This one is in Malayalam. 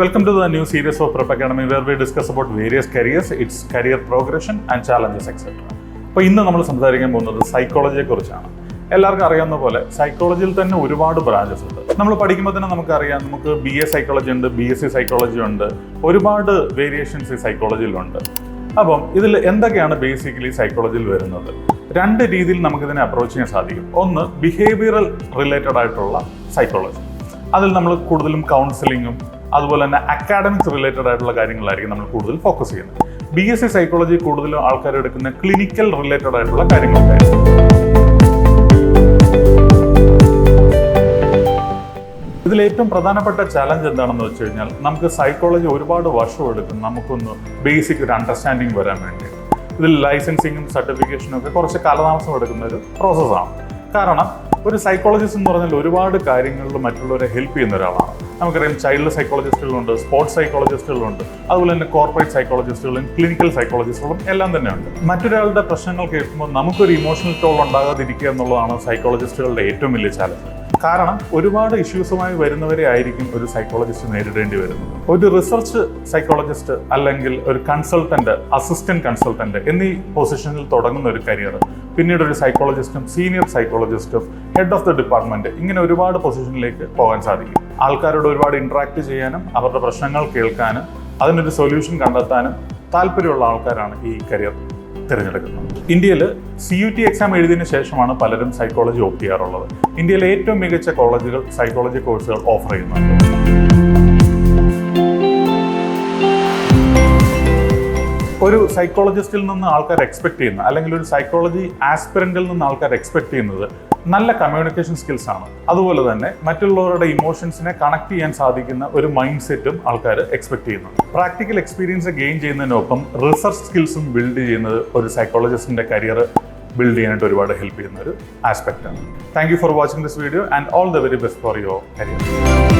Welcome to the new series of Prep Academy where we discuss about various careers, its career progression and challenges etc. അപ്പോൾ ഇന്ന് നമ്മൾ സംസാരിക്കാൻ പോകുന്നത് സൈക്കോളജിയെക്കുറിച്ചാണ്. എല്ലാവർക്കും അറിയാവുന്ന പോലെ സൈക്കോളജിയിൽ തന്നെ ഒരുപാട് ബ്രാഞ്ചസ് ഉണ്ട്. നമ്മൾ പഠിക്കുമ്പോൾ തന്നെ നമുക്കറിയാം, നമുക്ക് BA സൈക്കോളജി ഉണ്ട്, BSc സൈക്കോളജി ഉണ്ട്, ഒരുപാട് വേരിയേഷൻസ് ഈ സൈക്കോളജിയിലുണ്ട്. അപ്പം ഇതിൽ എന്തൊക്കെയാണ് ബേസിക്കലി സൈക്കോളജിയിൽ വരുന്നത്? രണ്ട് രീതിയിൽ നമുക്കിതിനെ അപ്രോച്ച് ചെയ്യാൻ സാധിക്കും. ഒന്ന് ബിഹേവിയറൽ റിലേറ്റഡ് ആയിട്ടുള്ള സൈക്കോളജി. അതിൽ നമ്മൾ കൂടുതലും കൗൺസിലിങ്ങും അതുപോലെ തന്നെ അക്കാഡമിക്സ് റിലേറ്റഡ് ആയിട്ടുള്ള കാര്യങ്ങളായിരിക്കും നമ്മൾ കൂടുതൽ ഫോക്കസ് ചെയ്യുന്നത്. BSc സൈക്കോളജി കൂടുതലും ആൾക്കാർ എടുക്കുന്ന ക്ലിനിക്കൽ റിലേറ്റഡ് ആയിട്ടുള്ള കാര്യങ്ങളൊക്കെയായിരിക്കും. ഇതിൽ ഏറ്റവും പ്രധാനപ്പെട്ട ചലഞ്ച് എന്താണെന്ന് വെച്ച് കഴിഞ്ഞാൽ, നമുക്ക് സൈക്കോളജി ഒരുപാട് വർഷം എടുക്കും നമുക്കൊന്ന് ബേസിക് ഒരു അണ്ടർസ്റ്റാൻഡിങ് വരാൻ വേണ്ടി. ഇതിൽ ലൈസൻസിങ്ങും സർട്ടിഫിക്കേഷനും ഒക്കെ കുറച്ച് കാലതാമസം എടുക്കുന്ന ഒരു പ്രോസസ്സാണ്. കാരണം ഒരു സൈക്കോളജിസ്റ്റ് എന്ന് പറഞ്ഞാൽ ഒരുപാട് കാര്യങ്ങളിൽ മറ്റുള്ളവരെ ഹെൽപ്പ് ചെയ്യുന്ന ഒരാളാണ്. നമുക്കറിയാം, ചൈൽഡ് സൈക്കോളജിസ്റ്റുകളുണ്ട്, സ്പോർട്സ് സൈക്കോളജിസ്റ്റുകളുണ്ട്, അതുപോലെ തന്നെ കോർപ്പറേറ്റ് സൈക്കോളജിസ്റ്റുകളും ക്ലിനിക്കൽ സൈക്കോളജിസ്റ്റുകളും എല്ലാം തന്നെ ഉണ്ട്. മറ്റൊരാളുടെ പ്രശ്നങ്ങൾ കേൾക്കുമ്പോൾ നമുക്കൊരു ഇമോഷണൽ ടോൾ ഉണ്ടാകാതിരിക്കുക എന്നുള്ളതാണ് സൈക്കോളജിസ്റ്റുകളുടെ ഏറ്റവും വലിയ ചലഞ്ച്. കാരണം ഒരുപാട് ഇഷ്യൂസുമായി വരുന്നവരെ ആയിരിക്കും ഒരു സൈക്കോളജിസ്റ്റ് നേരിടേണ്ടി വരുന്നത്. ഒരു റിസർച്ച് സൈക്കോളജിസ്റ്റ് അല്ലെങ്കിൽ ഒരു കൺസൾട്ടന്റ്, അസിസ്റ്റന്റ് കൺസൾട്ടന്റ് എന്നീ പൊസിഷനിൽ തുടങ്ങുന്ന ഒരു കരിയർ പിന്നീട് ഒരു സൈക്കോളജിസ്റ്റും സീനിയർ സൈക്കോളജിസ്റ്റും ഹെഡ് ഓഫ് ദി ഡിപ്പാർട്ട്മെന്റ്, ഇങ്ങനെ ഒരുപാട് പൊസിഷനിലേക്ക് പോകാൻ സാധിക്കും. ആൾക്കാരോട് ഒരുപാട് ഇന്ററാക്ട് ചെയ്യാനും അവരുടെ പ്രശ്നങ്ങൾ കേൾക്കാനും അതിനൊരു സൊല്യൂഷൻ കണ്ടെത്താനും താല്പര്യമുള്ള ആൾക്കാരാണ് ഈ കരിയർ തിരഞ്ഞെടുക്കുന്നത്. ഇന്ത്യയിൽ CUT എക്സാം എഴുതിയതിനു ശേഷമാണ് പലരും സൈക്കോളജി ഓപ്റ്റ് ചെയ്യാറുള്ളത്. ഇന്ത്യയിലെ ഏറ്റവും മികച്ച കോളേജുകൾ സൈക്കോളജി കോഴ്സുകൾ ഓഫർ ചെയ്യുന്നുണ്ട്. ഒരു സൈക്കോളജിസ്റ്റിൽ നിന്ന് ആൾക്കാർ എക്സ്പെക്ട് ചെയ്യുന്ന, അല്ലെങ്കിൽ ഒരു സൈക്കോളജി ആസ്പിറന്റിൽ നിന്ന് ആൾക്കാർ എക്സ്പെക്ട് ചെയ്യുന്നത് നല്ല കമ്മ്യൂണിക്കേഷൻ സ്കിൽസ് ആണ്. അതുപോലെ തന്നെ മറ്റുള്ളവരുടെ ഇമോഷൻസിനെ കണക്ട് ചെയ്യാൻ സാധിക്കുന്ന ഒരു മൈൻഡ് സെറ്റും ആൾക്കാർ എക്സ്പെക്ട് ചെയ്യുന്നു. പ്രാക്ടിക്കൽ എക്സ്പീരിയൻസ് ഗെയിൻ ചെയ്യുന്നതിനൊപ്പം റിസർച്ച് സ്കിൽസും ബിൽഡ് ചെയ്യുന്നത് ഒരു സൈക്കോളജിസ്റ്റിന്റെ കരിയർ ബിൽഡ് ചെയ്യാനായിട്ട് ഒരുപാട് ഹെൽപ്പ് ചെയ്യുന്ന ഒരു ആസ്പെക്റ്റ് ആണ്. Thank you for watching this video and all the very best for your career.